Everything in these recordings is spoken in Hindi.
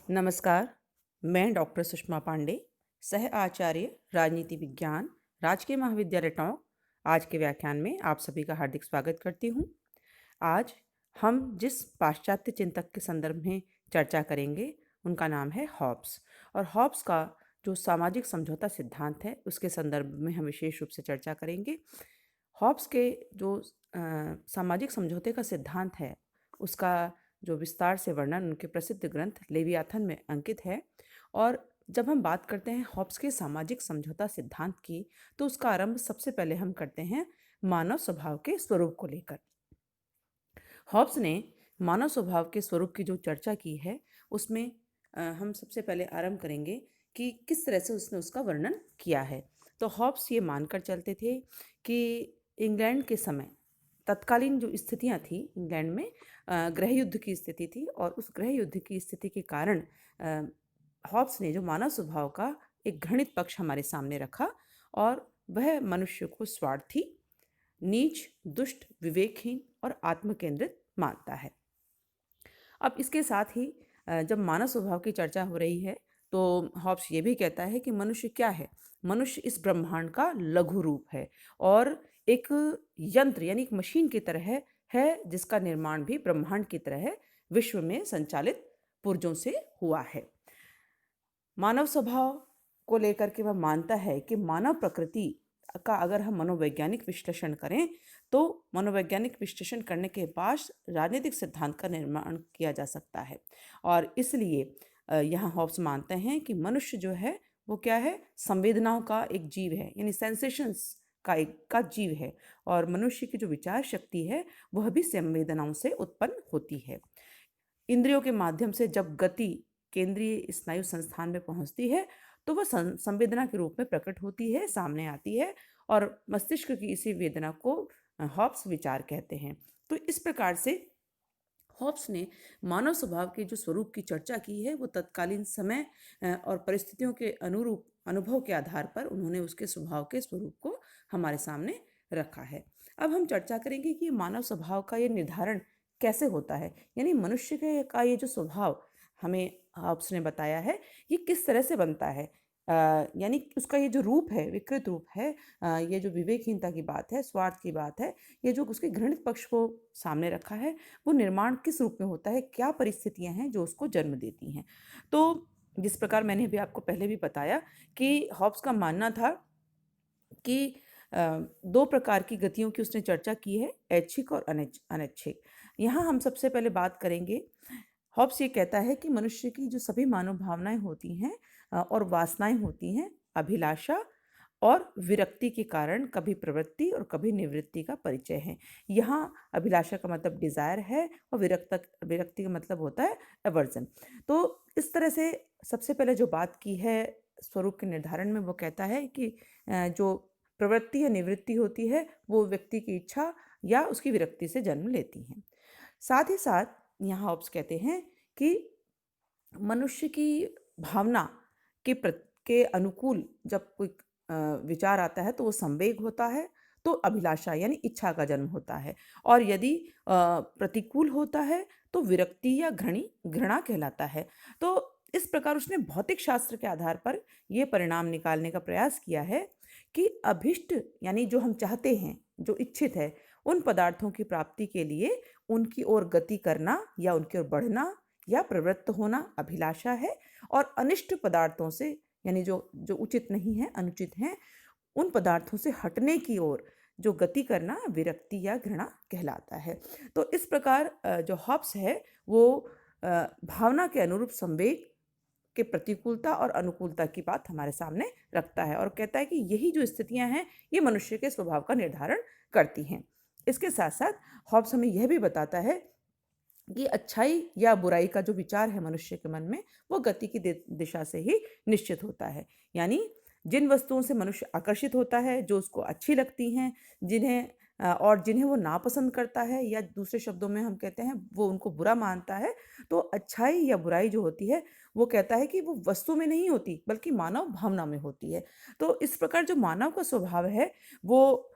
नमस्कार। मैं डॉक्टर सुषमा पांडे, सह आचार्य राजनीति विज्ञान, राजकीय महाविद्यालय टोंक। आज के व्याख्यान में आप सभी का हार्दिक स्वागत करती हूँ। आज हम जिस पाश्चात्य चिंतक के संदर्भ में चर्चा करेंगे उनका नाम है हॉब्स। और हॉब्स का जो सामाजिक समझौता सिद्धांत है उसके संदर्भ में हम विशेष रूप से चर्चा करेंगे। हॉब्स के जो सामाजिक समझौते का सिद्धांत है उसका जो विस्तार से वर्णन उनके प्रसिद्ध ग्रंथ लेवियाथन में अंकित है। और जब हम बात करते हैं हॉब्स के सामाजिक समझौता सिद्धांत की, तो उसका आरंभ सबसे पहले हम करते हैं मानव स्वभाव के स्वरूप को लेकर। हॉब्स ने मानव स्वभाव के स्वरूप की जो चर्चा की है उसमें हम सबसे पहले आरंभ करेंगे कि किस तरह से उसने उसका वर्णन किया है। तो हॉब्स ये मानकर चलते थे कि इंग्लैंड के समय तत्कालीन जो स्थितियां थी इंग्लैंड में, गृह युद्ध की स्थिति थी। और उस गृह युद्ध की स्थिति के कारण हॉब्स ने जो मानव स्वभाव का एक घृणित पक्ष हमारे सामने रखा, और वह मनुष्य को स्वार्थी, नीच, दुष्ट, विवेकहीन और आत्मकेंद्रित मानता है। अब इसके साथ ही जब मानव स्वभाव की चर्चा हो रही है तो हॉब्स ये भी कहता है कि मनुष्य क्या है। मनुष्य इस ब्रह्मांड का लघु रूप है और एक यंत्र यानी एक मशीन की तरह है जिसका निर्माण भी ब्रह्मांड की तरह विश्व में संचालित पुर्जों से हुआ है। मानव स्वभाव को लेकर के वह मानता है कि मानव प्रकृति का अगर हम मनोवैज्ञानिक विश्लेषण करें तो मनोवैज्ञानिक विश्लेषण करने के बाद राजनीतिक सिद्धांत का निर्माण किया जा सकता है। और इसलिए यहाँ हॉब्स मानते हैं कि मनुष्य जो है वो क्या है, संवेदनाओं का एक जीव है, यानी सेंसेशंस का जीव है। और मनुष्य की जो विचार शक्ति है वह भी संवेदनाओं से उत्पन्न होती है। इंद्रियों के माध्यम से जब गति केंद्रीय स्नायु संस्थान में पहुंचती है तो वह संवेदना के रूप में प्रकट होती है, सामने आती है। और मस्तिष्क की इसी वेदना को हॉब्स विचार कहते हैं। तो इस प्रकार से हॉब्स ने मानव स्वभाव के जो स्वरूप की चर्चा की है वो तत्कालीन समय और परिस्थितियों के अनुरूप अनुभव के आधार पर उन्होंने उसके स्वभाव के स्वरूप को हमारे सामने रखा है। अब हम चर्चा करेंगे कि मानव स्वभाव का ये निर्धारण कैसे होता है, यानी मनुष्य का ये जो स्वभाव हमें हॉब्स ने बताया है ये किस तरह से बनता है। यानी उसका ये जो रूप है, विकृत रूप है, ये जो विवेकहीनता की बात है, स्वार्थ की बात है, ये जो उसके घृणित पक्ष को सामने रखा है, वो निर्माण किस रूप में होता है, क्या परिस्थितियां हैं जो उसको जन्म देती हैं। तो जिस प्रकार मैंने अभी आपको पहले भी बताया कि हॉब्स का मानना था कि दो प्रकार की गतियों की उसने चर्चा की है, ऐच्छिक और अनैच्छिक। यहाँ हम सबसे पहले बात करेंगे। हॉब्स ये कहता है कि मनुष्य की जो सभी मानव भावनाएं होती हैं और वासनाएं होती हैं, अभिलाषा और विरक्ति के कारण कभी प्रवृत्ति और कभी निवृत्ति का परिचय है। यहाँ अभिलाषा का मतलब डिजायर है और विरक्ति का मतलब होता है एवर्जन। तो इस तरह से सबसे पहले जो बात की है स्वरूप के निर्धारण में, वो कहता है कि जो प्रवृत्ति या निवृत्ति होती है वो व्यक्ति की इच्छा या उसकी विरक्ति से जन्म लेती हैं। साथ ही साथ यहाँ हॉब्स कहते हैं कि मनुष्य की भावना के अनुकूल जब कोई विचार आता है तो वो संवेग होता है, तो अभिलाषा यानी इच्छा का जन्म होता है। और यदि प्रतिकूल होता है तो विरक्ति या घृणा कहलाता है। तो इस प्रकार उसने भौतिक शास्त्र के आधार पर यह परिणाम निकालने का प्रयास किया है कि अभिष्ट यानी जो हम चाहते हैं, जो इच्छित है, उन पदार्थों की प्राप्ति के लिए उनकी ओर गति करना या उनकी ओर बढ़ना या प्रवृत्त होना अभिलाषा है। और अनिष्ट पदार्थों से यानी जो जो उचित नहीं है, अनुचित हैं, उन पदार्थों से हटने की ओर जो गति करना विरक्ति या घृणा कहलाता है। तो इस प्रकार जो हॉब्स है वो भावना के अनुरूप संवेग के प्रतिकूलता और अनुकूलता की बात हमारे सामने रखता है और कहता है कि यही जो स्थितियां हैं ये मनुष्य के स्वभाव का निर्धारण करती हैं। इसके साथ साथ हॉब्स हमें यह भी बताता है कि अच्छाई या बुराई का जो विचार है मनुष्य के मन में वो गति की दिशा से ही निश्चित होता है। यानी जिन वस्तुओं से मनुष्य आकर्षित होता है, जो उसको अच्छी लगती हैं, जिन्हें वो नापसंद करता है, या दूसरे शब्दों में हम कहते हैं वो उनको बुरा मानता है, तो अच्छाई या बुराई जो होती है वो कहता है कि वो वस्तु में नहीं होती बल्कि मानव भावना में होती है। तो इस प्रकार जो मानव का स्वभाव है वो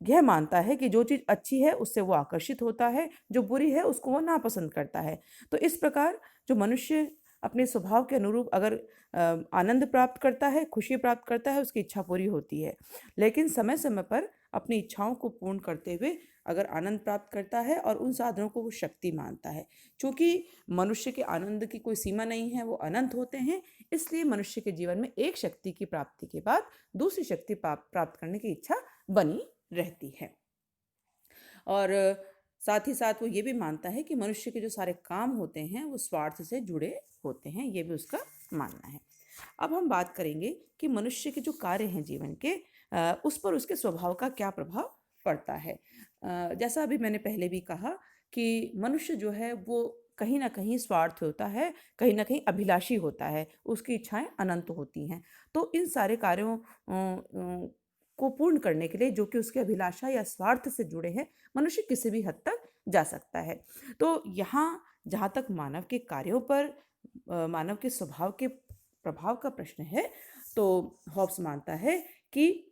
यह मानता है कि जो चीज़ अच्छी है उससे वो आकर्षित होता है, जो बुरी है उसको वो नापसंद करता है। तो इस प्रकार जो मनुष्य अपने स्वभाव के अनुरूप अगर आनंद प्राप्त करता है, खुशी प्राप्त करता है, उसकी इच्छा पूरी होती है। लेकिन समय समय पर अपनी इच्छाओं को पूर्ण करते हुए अगर आनंद प्राप्त करता है और उन साधनों को वो शक्ति मानता है। चूँकि मनुष्य के आनंद की कोई सीमा नहीं है, वो अनंत होते हैं, इसलिए मनुष्य के जीवन में एक शक्ति की प्राप्ति के बाद दूसरी शक्ति प्राप्त करने की इच्छा बनी रहती है। और साथ ही साथ वो ये भी मानता है कि मनुष्य के जो सारे काम होते हैं वो स्वार्थ से जुड़े होते हैं, ये भी उसका मानना है। अब हम बात करेंगे कि मनुष्य के जो कार्य हैं जीवन के, उस पर उसके स्वभाव का क्या प्रभाव पड़ता है। जैसा अभी मैंने पहले भी कहा कि मनुष्य जो है वो कहीं ना कहीं स्वार्थ होता है, कहीं ना कहीं अभिलाषी होता है, उसकी इच्छाएं अनंत होती हैं। तो इन सारे कार्यों को पूर्ण करने के लिए जो कि उसके अभिलाषा या स्वार्थ से जुड़े हैं, मनुष्य किसी भी हद तक जा सकता है। तो यहाँ जहाँ तक मानव के कार्यों पर मानव के स्वभाव के प्रभाव का प्रश्न है, तो हॉब्स मानता है कि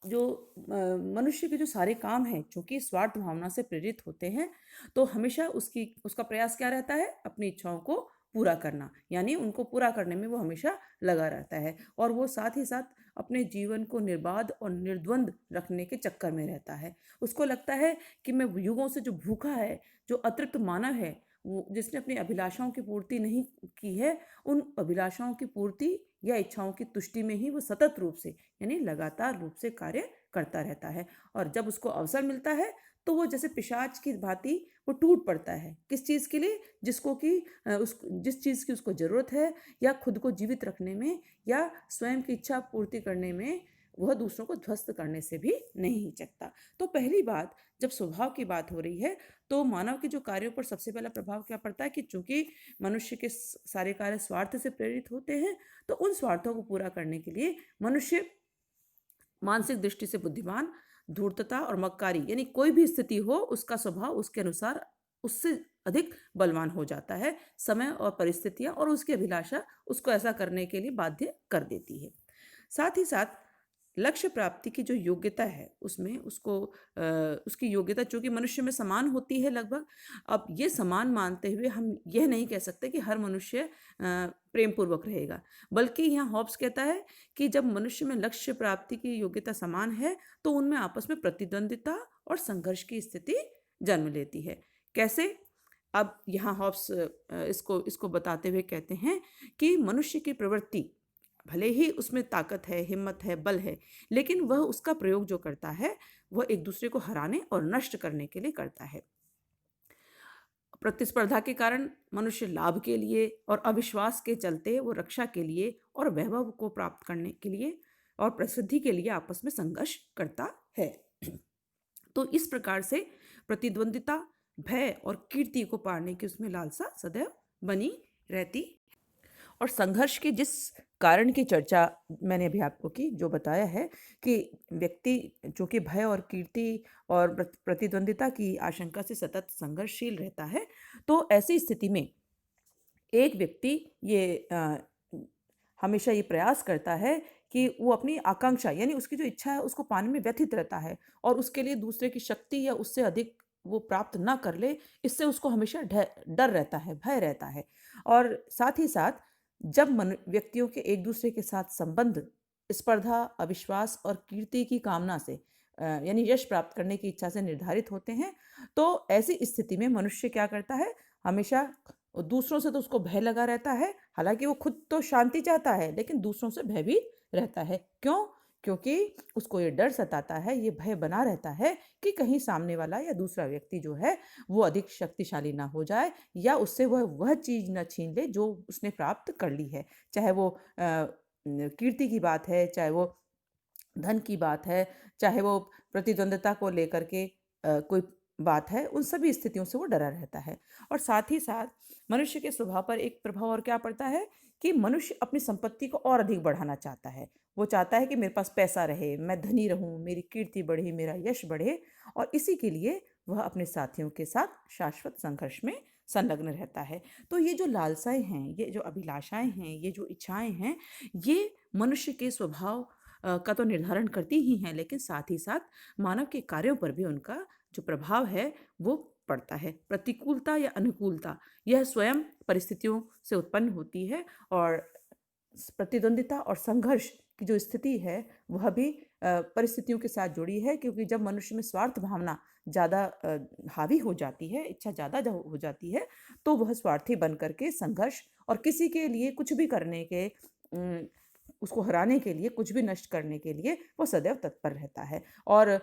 जो मनुष्य के जो सारे काम हैं चूंकि स्वार्थ भावना से प्रेरित होते हैं, तो हमेशा उसका प्रयास क्या रहता है, अपनी इच्छाओं को पूरा करना, यानी उनको पूरा करने में वो हमेशा लगा रहता है। और वो साथ ही साथ अपने जीवन को निर्बाध और निर्द्वंद रखने के चक्कर में रहता है। उसको लगता है कि मैं युगों से जो भूखा है, जो अतृप्त मानव है, वो जिसने अपनी अभिलाषाओं की पूर्ति नहीं की है, उन अभिलाषाओं की पूर्ति या इच्छाओं की तुष्टि में ही वो सतत रूप से यानी लगातार रूप से कार्य करता रहता है। और जब उसको अवसर मिलता है तो वो जैसे पिशाच की भांति वो टूट पड़ता है। किस चीज़ के लिए? जिसको कि जिस चीज़ की उसको ज़रूरत है, या खुद को जीवित रखने में, या स्वयं की इच्छा पूर्ति करने में, वह दूसरों को ध्वस्त करने से भी नहीं हिचकता। तो पहली बात, जब स्वभाव की बात हो रही है तो मानव के जो कार्यों पर सबसे पहला प्रभाव क्या पड़ता है कि चूंकि मनुष्य के सारे कार्य स्वार्थ से प्रेरित होते हैं, तो उन स्वार्थों को पूरा करने के लिए मनुष्य मानसिक दृष्टि से बुद्धिमान, धूर्तता और मक्कारी, यानी कोई भी स्थिति हो उसका स्वभाव उसके अनुसार उससे अधिक बलवान हो जाता है। समय और परिस्थितियां और उसकी अभिलाषा उसको ऐसा करने के लिए बाध्य कर देती है। साथ ही साथ लक्ष्य प्राप्ति की जो योग्यता है उसमें उसकी योग्यता चूंकि मनुष्य में समान होती है लगभग। अब ये समान मानते हुए हम यह नहीं कह सकते कि हर मनुष्य प्रेम पूर्वक रहेगा, बल्कि यहाँ हॉब्स कहता है कि जब मनुष्य में लक्ष्य प्राप्ति की योग्यता समान है तो उनमें आपस में प्रतिद्वंदिता और संघर्ष की स्थिति जन्म लेती है। कैसे? अब यहाँ हॉब्स इसको इसको बताते हुए कहते हैं कि मनुष्य की प्रवृत्ति, भले ही उसमें ताकत है, हिम्मत है, बल है, लेकिन वह उसका प्रयोग जो करता है वह एक दूसरे को हराने और नष्ट करने के लिए करता है। प्रतिस्पर्धा के कारण मनुष्य लाभ के लिए और अविश्वास के चलते वो रक्षा के लिए और वैभव को प्राप्त करने के लिए और प्रसिद्धि के लिए आपस में संघर्ष करता है। तो इस प्रकार से प्रतिद्वंदिता, भय और कीर्ति को पाने की उसमें लालसा सदैव बनी रहती। और संघर्ष के जिस कारण की चर्चा मैंने अभी आपको की, जो बताया है कि व्यक्ति जो कि भय और कीर्ति और प्रतिद्वंदिता की आशंका से सतत संघर्षशील रहता है, तो ऐसी स्थिति में एक व्यक्ति हमेशा ये प्रयास करता है कि वो अपनी आकांक्षा यानी उसकी जो इच्छा है उसको पाने में व्यथित रहता है, और उसके लिए दूसरे की शक्ति या उससे अधिक वो प्राप्त ना कर ले, इससे उसको हमेशा डर रहता है, भय रहता है। और साथ ही साथ जब व्यक्तियों के एक दूसरे के साथ संबंध स्पर्धा, अविश्वास और कीर्ति की कामना से यानी यश प्राप्त करने की इच्छा से निर्धारित होते हैं, तो ऐसी स्थिति में मनुष्य क्या करता है, हमेशा दूसरों से तो उसको भय लगा रहता है। हालांकि वो खुद तो शांति चाहता है, लेकिन दूसरों से भयभीत रहता है। क्यों? क्योंकि उसको ये डर सताता है, ये भय बना रहता है कि कहीं सामने वाला या दूसरा व्यक्ति जो है वो अधिक शक्तिशाली ना हो जाए, या उससे वह चीज़ न छीन ले जो उसने प्राप्त कर ली है। चाहे वो कीर्ति की बात है, चाहे वो धन की बात है, चाहे वो प्रतिद्वंदिता को लेकर के कोई बात है, उन सभी स्थितियों से वो डरा रहता है। और साथ ही साथ मनुष्य के स्वभाव पर एक प्रभाव और क्या पड़ता है कि मनुष्य अपनी संपत्ति को और अधिक बढ़ाना चाहता है। वो चाहता है कि मेरे पास पैसा रहे, मैं धनी रहूं, मेरी कीर्ति बढ़े, मेरा यश बढ़े, और इसी के लिए वह अपने साथियों के साथ शाश्वत संघर्ष में संलग्न रहता है। तो ये जो लालसाएं हैं, ये जो अभिलाषाएं हैं, ये जो इच्छाएं हैं, ये मनुष्य के स्वभाव का तो निर्धारण करती ही हैं, लेकिन साथ ही साथ मानव के कार्यों पर भी उनका जो प्रभाव है वो पड़ता है। प्रतिकूलता या अनुकूलता यह स्वयं परिस्थितियों से उत्पन्न होती है, और प्रतिद्वंदिता और संघर्ष की जो स्थिति है वह भी परिस्थितियों के साथ जुड़ी है, क्योंकि जब मनुष्य में स्वार्थ भावना ज़्यादा हावी हो जाती है, इच्छा ज़्यादा जब हो जाती है, तो वह स्वार्थी बन करके संघर्ष और किसी के लिए कुछ भी करने के उसको हराने के लिए, कुछ भी नष्ट करने के लिए वो सदैव तत्पर रहता है। और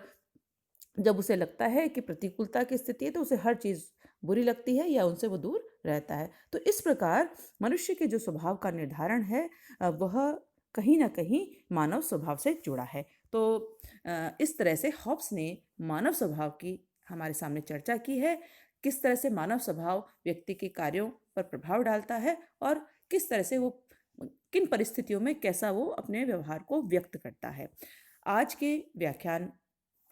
जब उसे लगता है कि प्रतिकूलता की स्थिति है तो उसे हर चीज़ बुरी लगती है या उनसे वो दूर रहता है। तो इस प्रकार मनुष्य के जो स्वभाव का निर्धारण है वह कहीं न कहीं मानव स्वभाव से जुड़ा है। तो इस तरह से हॉब्स ने मानव स्वभाव की हमारे सामने चर्चा की है। किस तरह से मानव स्वभाव व्यक्ति के कार्यों पर प्रभाव डालता है, और किस तरह से वो किन परिस्थितियों में कैसा वो अपने व्यवहार को व्यक्त करता है। आज के व्याख्यान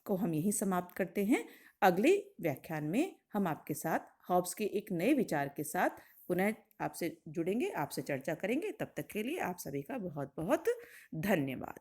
को हम यहीं समाप्त करते हैं। अगले व्याख्यान में हम आपके साथ हॉब्स के एक नए विचार के साथ पुनः आपसे जुड़ेंगे, आपसे चर्चा करेंगे। तब तक के लिए आप सभी का बहुत बहुत धन्यवाद।